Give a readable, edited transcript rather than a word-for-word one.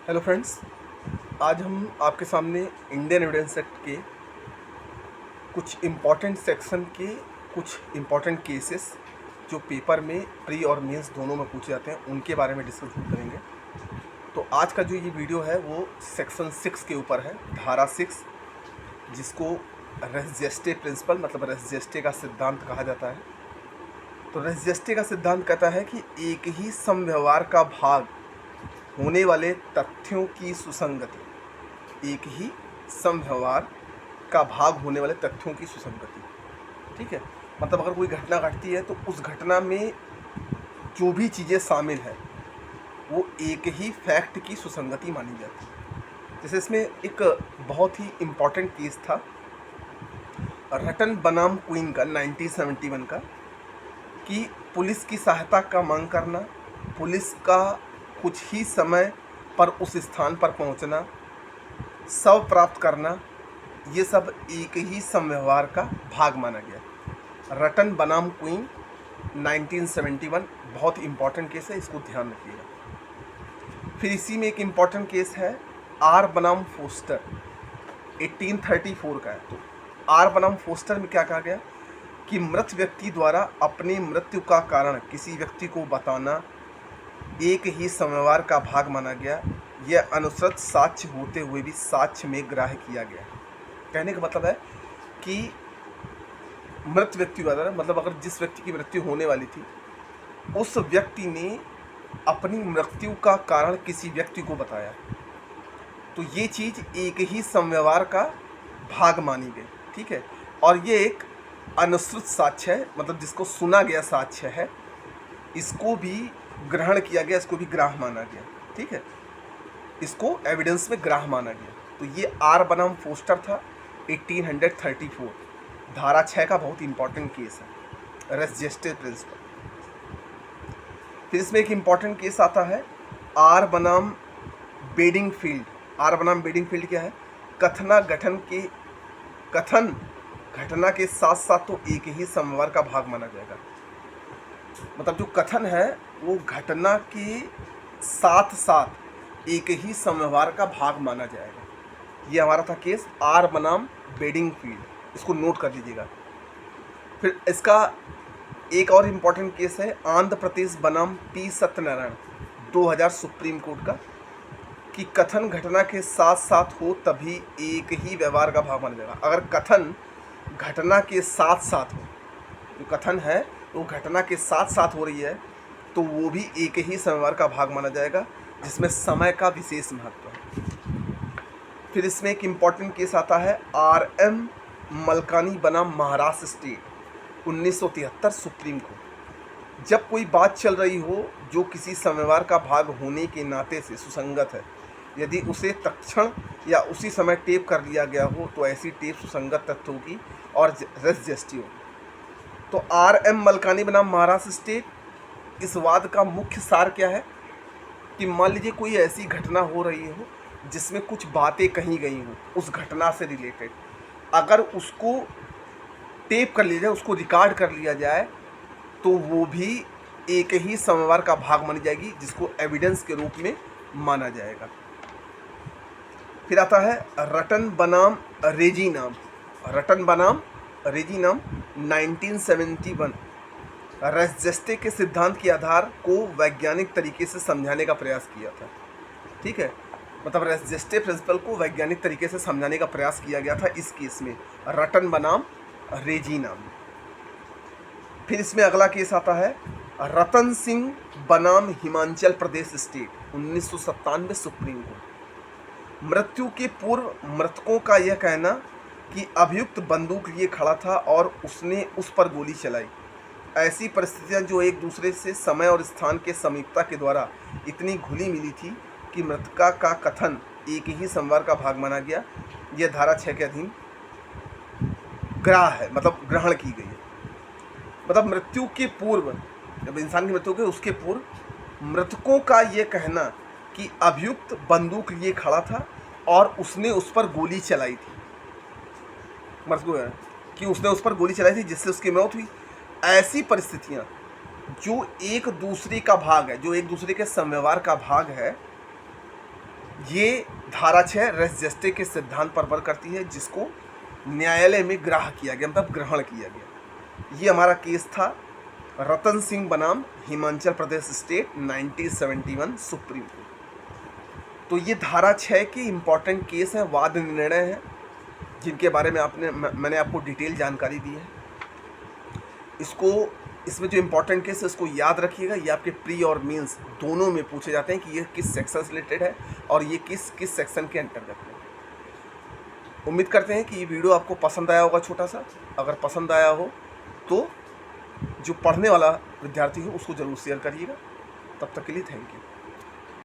Hello friends, आज हम आपके सामने इंडियन एविडेंस एक्ट के कुछ इम्पॉर्टेंट सेक्शन के कुछ इम्पॉर्टेंट केसेस जो पेपर में प्री और मेंस दोनों में पूछे जाते हैं उनके बारे में डिस्कस करेंगे। तो आज का जो ये वीडियो है वो सेक्शन 6 के ऊपर है, धारा 6, जिसको रेस जेस्टे प्रिंसिपल मतलब रेस जेस्टे का सिद्धांत कहा जाता है। तो रेस जेस्टे का सिद्धांत कहता है कि एक ही समव्यवहार का भाग होने वाले तथ्यों की सुसंगति, एक ही समव्यवहार का भाग होने वाले तथ्यों की सुसंगति, ठीक है। मतलब अगर कोई घटना घटती है तो उस घटना में जो भी चीज़ें शामिल है वो एक ही फैक्ट की सुसंगति मानी जाती है। जैसे इसमें एक बहुत ही इम्पॉर्टेंट केस था रटन बनाम क्वीन का 1971 का, कि पुलिस की सहायता का मांग करना, पुलिस का कुछ ही समय पर उस स्थान पर पहुंचना, शव प्राप्त करना, ये सब एक ही समव्यवहार का भाग माना गया। रटन बनाम क्वीन 1971 बहुत इम्पॉर्टेंट केस है, इसको ध्यान रखिएगा। फिर इसी में एक इम्पॉर्टेंट केस है आर बनाम फोस्टर 1834 का है। तो आर बनाम फोस्टर में क्या कहा गया कि मृत व्यक्ति द्वारा अपनी मृत्यु का कारण किसी व्यक्ति को बताना एक ही समव्यवहार का भाग माना गया। यह अनुश्रुत साक्ष्य होते हुए भी साक्ष्य में ग्राह्य किया गया। कहने का मतलब है कि मृत व्यक्ति द्वारा, मतलब अगर जिस व्यक्ति की मृत्यु होने वाली थी उस व्यक्ति ने अपनी मृत्यु का कारण किसी व्यक्ति को बताया, तो ये चीज़ एक ही समव्यवहार का भाग मानी गई, ठीक है। और ये एक अनुश्रुत साक्ष्य है, मतलब जिसको सुना गया साक्ष्य है, इसको भी ग्रहण किया गया, इसको भी ग्राह्य माना गया, ठीक है। इसको एविडेंस में ग्राह्य माना गया। तो ये आर बनाम फोस्टर था 1834, धारा 6 का बहुत इंपॉर्टेंट केस है, रेस जेस्टे प्रिंसिपल। फिर इसमें एक इम्पॉर्टेंट केस आता है आर बनाम बेडिंगफील्ड। आर बनाम बेडिंगफील्ड क्या है? कथन घटना के साथ साथ तो एक ही समव्यवहार का भाग माना जाएगा। मतलब जो कथन है वो घटना के साथ साथ एक ही समव्यवहार का भाग माना जाएगा। ये हमारा था केस आर बनाम बेडिंगफील्ड, इसको नोट कर लीजिएगा। फिर इसका एक और इम्पॉर्टेंट केस है आंध्र प्रदेश बनाम पी सत्यनारायण 2000 सुप्रीम कोर्ट का, कि कथन घटना के साथ साथ हो तभी एक ही व्यवहार का भाग माना जाएगा। अगर कथन घटना के साथ साथ हो, जो कथन है वो घटना के साथ साथ हो रही है, तो वो भी एक ही समव्यवहार का भाग माना जाएगा, जिसमें समय का विशेष महत्व है। फिर इसमें एक इम्पॉर्टेंट केस आता है आर एम मलकानी बनाम महाराष्ट्र स्टेट 1973 सुप्रीम कोर्ट। जब कोई बात चल रही हो जो किसी समव्यवहार का भाग होने के नाते से सुसंगत है, यदि उसे तत्क्षण या उसी समय टेप कर लिया गया हो तो ऐसी टेप सुसंगत तथ्य होगी और रेस जेस्टी होगी। तो आर एम मलकानी बनाम महाराष्ट्र स्टेट, इस वाद का मुख्य सार क्या है कि मान लीजिए कोई ऐसी घटना हो रही हो जिसमें कुछ बातें कही गई हों उस घटना से रिलेटेड, अगर उसको टेप कर लिया जाए, उसको रिकॉर्ड कर लिया जाए, तो वो भी एक ही समव्यवहार का भाग मानी जाएगी, जिसको एविडेंस के रूप में माना जाएगा। फिर आता है रटन बनाम रेजी नाम। रटन बनाम रेजी नाम 1971 रेस जेस्टे के सिद्धांत के आधार को वैज्ञानिक तरीके से समझाने का प्रयास किया था, ठीक है। मतलब रेस जेस्टे प्रिंसिपल को वैज्ञानिक तरीके से समझाने का प्रयास किया गया था इस केस में, रटन बनाम रेजी नाम। फिर इसमें अगला केस आता है रतन सिंह बनाम Himachal Pradesh state 1997 supreme court. मृत्यु के पूर्व मृतकों का यह कहना कि अभियुक्त बंदूक लिए खड़ा था और उसने उस पर गोली चलाई। ऐसी परिस्थितियां जो एक दूसरे से समय और स्थान के समीपता के द्वारा इतनी घुली मिली थी कि मृतका का कथन एक ही समव्यवहार का भाग माना गया। यह धारा 6 के अधीन ग्राह्य है, मतलब ग्रहण की गई है। मतलब मृत्यु के पूर्व, जब इंसान की मृत्यु हो गई उसके पूर्व मृतकों का ये कहना कि अभियुक्त बंदूक लिए खड़ा था और उसने उस पर गोली चलाई थी, मृतकों कि उसने उस पर गोली चलाई थी जिससे उसकी मौत हुई। ऐसी परिस्थितियां जो एक दूसरे का भाग है, जो एक दूसरे के समव्यवहार का भाग है, ये धारा 6 रेस जस्टे के सिद्धांत पर वर्क करती है, जिसको न्यायालय में ग्राह्य किया गया, मतलब ग्रहण किया गया। ये हमारा केस था रतन सिंह बनाम Himachal Pradesh state 1971 supreme court. तो ये धारा 6 की इम्पॉर्टेंट केस है, वाद निर्णय है, जिनके बारे में मैंने आपको डिटेल जानकारी दी है। इसमें जो इम्पोर्टेंट केस है उसको याद रखिएगा। ये आपके प्री और मेंस दोनों में पूछे जाते हैं कि ये किस सेक्शन से रिलेटेड है और ये किस सेक्शन के अंतर्गत है। उम्मीद करते हैं कि ये वीडियो आपको पसंद आया होगा छोटा सा। अगर पसंद आया हो तो जो पढ़ने वाला विद्यार्थी हो उसको ज़रूर शेयर करिएगा। तब तक के लिए थैंक यू।